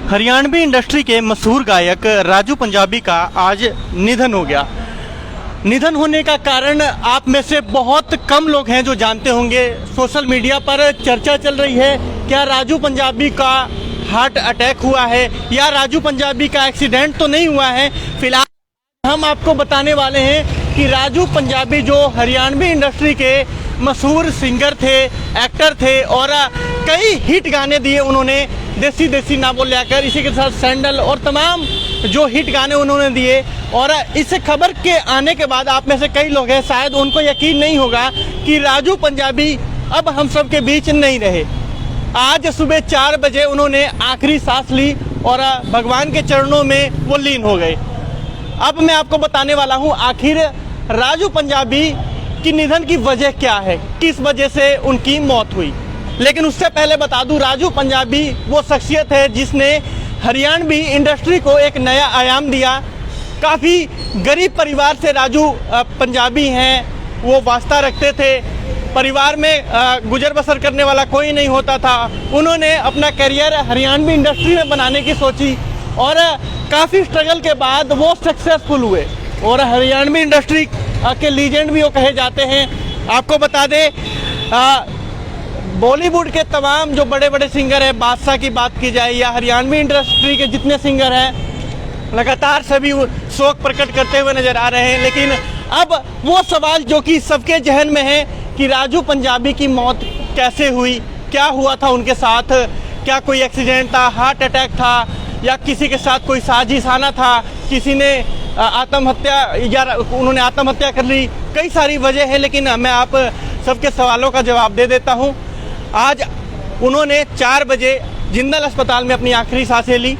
Haryanvi industry के मशहूर गायक राजू पंजाबी का आज निधन हो गया। निधन होने का कारण आप में से बहुत कम लोग हैं जो जानते होंगे। सोशल मीडिया पर चर्चा चल रही है, क्या राजू पंजाबी का हार्ट अटैक हुआ है या राजू पंजाबी का एक्सीडेंट तो नहीं हुआ है। फिलहाल हम आपको बताने वाले हैं कि राजू पंजाबी जो हरियाणवी इंडस्ट्री के मशहूर सिंगर थे, एक्टर थे और कई हिट गाने दिए उन्होंने, देसी देसी ना बोल जाकर, इसी के साथ सैंडल और तमाम जो हिट गाने उन्होंने दिए। और इस खबर के आने के बाद आप में से कई लोग हैं, शायद उनको यकीन नहीं होगा कि राजू पंजाबी अब हम सब के बीच नहीं रहे। आज सुबह 4 बजे उन्होंने आखिरी सांस ली और भगवान के चरणों में वो लीन हो गए। अब मैं आपको बताने वाला हूँ आखिर राजू पंजाबी की निधन की वजह क्या है, किस वजह से उनकी मौत हुई। लेकिन उससे पहले बता दूं, राजू पंजाबी वो शख्सियत है जिसने हरियाणवी इंडस्ट्री को एक नया आयाम दिया। काफ़ी गरीब परिवार से राजू पंजाबी हैं, वो वास्ता रखते थे, परिवार में गुजर बसर करने वाला कोई नहीं होता था। उन्होंने अपना करियर हरियाणवी इंडस्ट्री में बनाने की सोची और काफ़ी स्ट्रगल के बाद वो सक्सेसफुल हुए और हरियाणवी इंडस्ट्री के लीजेंड भी वो कहे जाते हैं। आपको बता दें, बॉलीवुड के तमाम जो बड़े बड़े सिंगर हैं, बादशाह की बात की जाए या हरियाणवी इंडस्ट्री के जितने सिंगर हैं, लगातार सभी शोक प्रकट करते हुए नज़र आ रहे हैं। लेकिन अब वो सवाल जो कि सबके जहन में है कि राजू पंजाबी की मौत कैसे हुई, क्या हुआ था उनके साथ, क्या कोई एक्सीडेंट था, हार्ट अटैक था या किसी के साथ कोई साजिशाना था, किसी ने आत्महत्या या उन्होंने आत्महत्या कर ली। कई सारी वजह है, लेकिन मैं आप सबके सवालों का जवाब दे देता हूँ। आज उन्होंने 4 बजे जिंदल अस्पताल में अपनी आखिरी सांसें ली।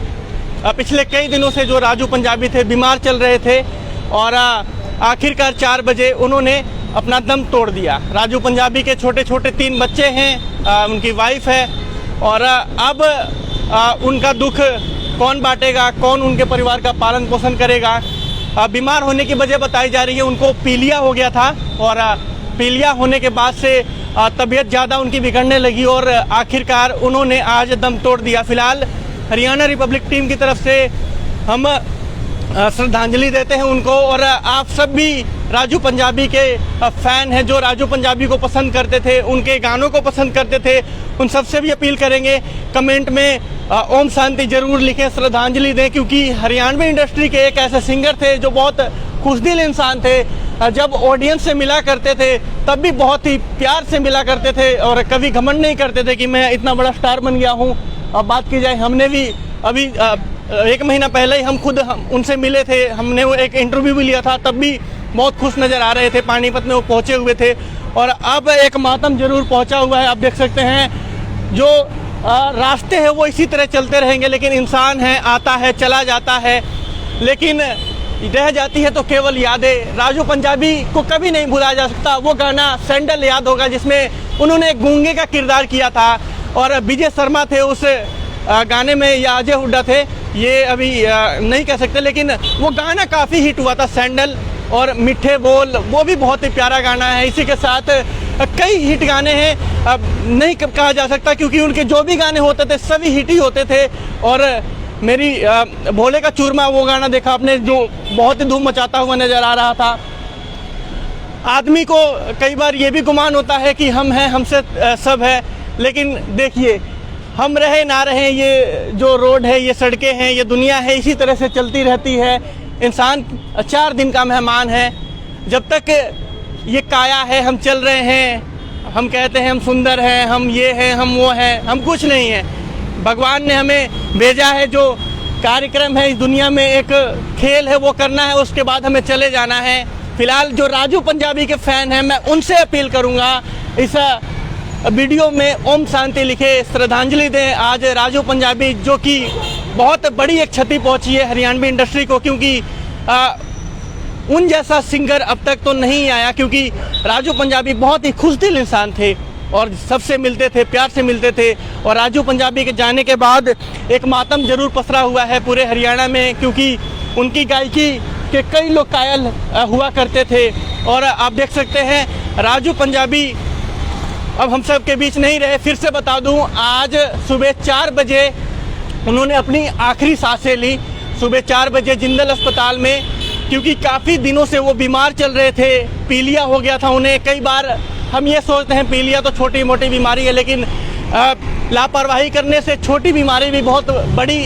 पिछले कई दिनों से जो राजू पंजाबी थे बीमार चल रहे थे और आखिरकार 4 बजे उन्होंने अपना दम तोड़ दिया। राजू पंजाबी के छोटे छोटे 3 बच्चे हैं, उनकी वाइफ है और अब उनका दुख कौन बांटेगा, कौन उनके परिवार का पालन पोषण करेगा। बीमार होने की वजह बताई जा रही है, उनको पीलिया हो गया था और पीलिया होने के बाद से तबीयत ज़्यादा उनकी बिगड़ने लगी और आखिरकार उन्होंने आज दम तोड़ दिया। फिलहाल हरियाणा रिपब्लिक टीम की तरफ से हम श्रद्धांजलि देते हैं उनको और आप सब भी राजू पंजाबी के फ़ैन हैं, जो राजू पंजाबी को पसंद करते थे, उनके गानों को पसंद करते थे, उन सबसे भी अपील करेंगे कमेंट में ओम शांति जरूर लिखें, श्रद्धांजलि दें, क्योंकि हरियाणवी इंडस्ट्री के एक ऐसे सिंगर थे जो बहुत खुशदिल इंसान थे। जब ऑडियंस से मिला करते थे तब भी बहुत ही प्यार से मिला करते थे और कभी घमंड नहीं करते थे कि मैं इतना बड़ा स्टार बन गया हूँ। अब बात की जाए, हमने भी अभी 1 महीना पहले ही हम खुद उनसे मिले थे, हमने वो एक इंटरव्यू भी लिया था, तब भी बहुत खुश नज़र आ रहे थे। पानीपत में वो पहुँचे हुए थे और अब एक मातम जरूर पहुँचा हुआ है। आप देख सकते हैं जो रास्ते हैं वो इसी तरह चलते रहेंगे, लेकिन इंसान है, आता है चला जाता है, लेकिन रह जाती है तो केवल यादें। राजू पंजाबी को कभी नहीं भुलाया जा सकता। वो गाना सैंडल याद होगा जिसमें उन्होंने गूंगे का किरदार किया था और विजय शर्मा थे उस गाने में या अजय हुड्डा थे, ये अभी नहीं कह सकते, लेकिन वो गाना काफ़ी हिट हुआ था सैंडल और मीठे बोल, वो भी बहुत ही प्यारा गाना है। इसी के साथ कई हिट गाने हैं, अब नहीं कहा जा सकता क्योंकि उनके जो भी गाने होते थे सभी हिट ही होते थे। और मेरी भोले का चूरमा वो गाना देखा आपने, जो बहुत ही धूम मचाता हुआ नज़र आ रहा था। आदमी को कई बार ये भी गुमान होता है कि हम हैं, हमसे सब है, लेकिन देखिए हम रहे ना रहे, ये जो रोड है, ये सड़कें हैं, ये दुनिया है, इसी तरह से चलती रहती है। इंसान 4 दिन का मेहमान है। जब तक ये काया है, हम चल रहे हैं, हम कहते हैं हम सुंदर हैं, हम ये हैं, हम वो हैं, हम कुछ नहीं हैं। भगवान ने हमें भेजा है, जो कार्यक्रम है इस दुनिया में, एक खेल है, वो करना है, उसके बाद हमें चले जाना है। फिलहाल जो राजू पंजाबी के फ़ैन हैं, मैं उनसे अपील करूंगा इस वीडियो में ओम शांति लिखे, श्रद्धांजलि दें आज राजू पंजाबी, जो कि बहुत बड़ी एक क्षति पहुंची है हरियाणवी इंडस्ट्री को, क्योंकि उन जैसा सिंगर अब तक तो नहीं आया, क्योंकि राजू पंजाबी बहुत ही खुशदिल इंसान थे और सबसे मिलते थे, प्यार से मिलते थे। और राजू पंजाबी के जाने के बाद एक मातम जरूर पसरा हुआ है पूरे हरियाणा में, क्योंकि उनकी गायकी के कई लोग कायल हुआ करते थे। और आप देख सकते हैं राजू पंजाबी अब हम सब के बीच नहीं रहे। फिर से बता दूं, आज सुबह 4 बजे उन्होंने अपनी आखिरी सांसें ली सुबह 4 बजे जिंदल अस्पताल में, क्योंकि काफ़ी दिनों से वो बीमार चल रहे थे। पीलिया हो गया था उन्हें। कई बार हम ये सोचते हैं पीलिया तो छोटी मोटी बीमारी है, लेकिन लापरवाही करने से छोटी बीमारी भी बहुत बड़ी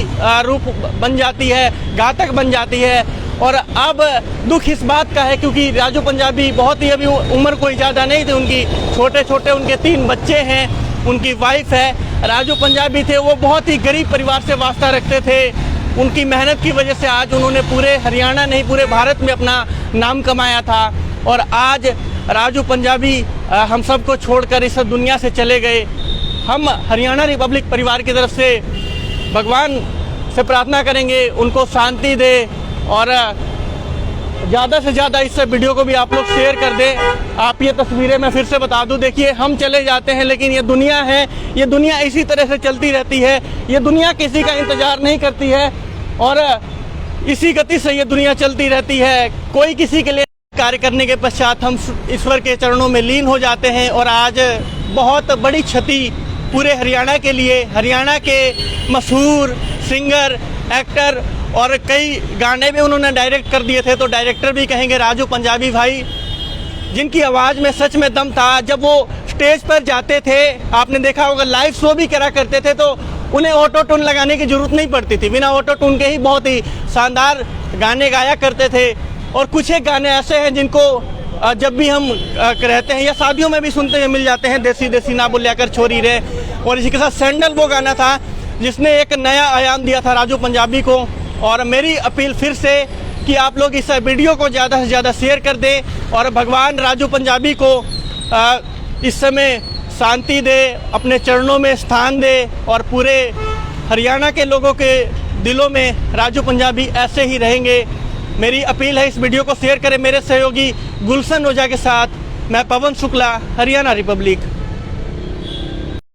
रूप बन जाती है, घातक बन जाती है। और अब दुख इस बात का है क्योंकि राजू पंजाबी बहुत ही अभी उम्र कोई ज़्यादा नहीं थी उनकी, छोटे छोटे उनके 3 बच्चे हैं, उनकी वाइफ है। राजू पंजाबी थे वो बहुत ही गरीब परिवार से वास्ता रखते थे। उनकी मेहनत की वजह से आज उन्होंने पूरे हरियाणा नहीं पूरे भारत में अपना नाम कमाया था। और आज राजू पंजाबी हम सबको छोड़कर इस दुनिया से चले गए। हम हरियाणा रिपब्लिक परिवार की तरफ से भगवान से प्रार्थना करेंगे उनको शांति दे, और ज़्यादा से ज़्यादा इस वीडियो को भी आप लोग शेयर कर दें। आप ये तस्वीरें मैं फिर से बता दूं, देखिए हम चले जाते हैं लेकिन ये दुनिया है, ये दुनिया इसी तरह से चलती रहती है। ये दुनिया किसी का इंतज़ार नहीं करती है और इसी गति से ये दुनिया चलती रहती है। कोई किसी के लिए कार्य करने के पश्चात हम ईश्वर के चरणों में लीन हो जाते हैं। और आज बहुत बड़ी क्षति पूरे हरियाणा के लिए, हरियाणा के मशहूर सिंगर, एक्टर और कई गाने भी उन्होंने डायरेक्ट कर दिए थे, तो डायरेक्टर भी कहेंगे राजू पंजाबी भाई, जिनकी आवाज़ में सच में दम था। जब वो स्टेज पर जाते थे, आपने देखा होगा लाइव शो भी करा करते थे, तो उन्हें ऑटो टून लगाने की ज़रूरत नहीं पड़ती थी। बिना ऑटो टून के ही बहुत ही शानदार गाने गाया करते थे। और कुछ एक गाने ऐसे हैं जिनको जब भी हम रहते हैं या शादियों में भी सुनते हुए मिल जाते हैं, देसी देसी ना बोलिया कर छोरी रे। और इसी के साथ सैंडल वो गाना था जिसने एक नया आयाम दिया था राजू पंजाबी को। और मेरी अपील फिर से कि आप लोग इस वीडियो को ज़्यादा से ज़्यादा शेयर कर दें और भगवान राजू पंजाबी को इस समय शांति दे, अपने चरणों में स्थान दे। और पूरे हरियाणा के लोगों के दिलों में राजू पंजाबी ऐसे ही रहेंगे। मेरी अपील है इस वीडियो को शेयर करें। मेरे सहयोगी गुलशन ओझा के साथ मैं पवन शुक्ला, हरियाणा रिपब्लिक।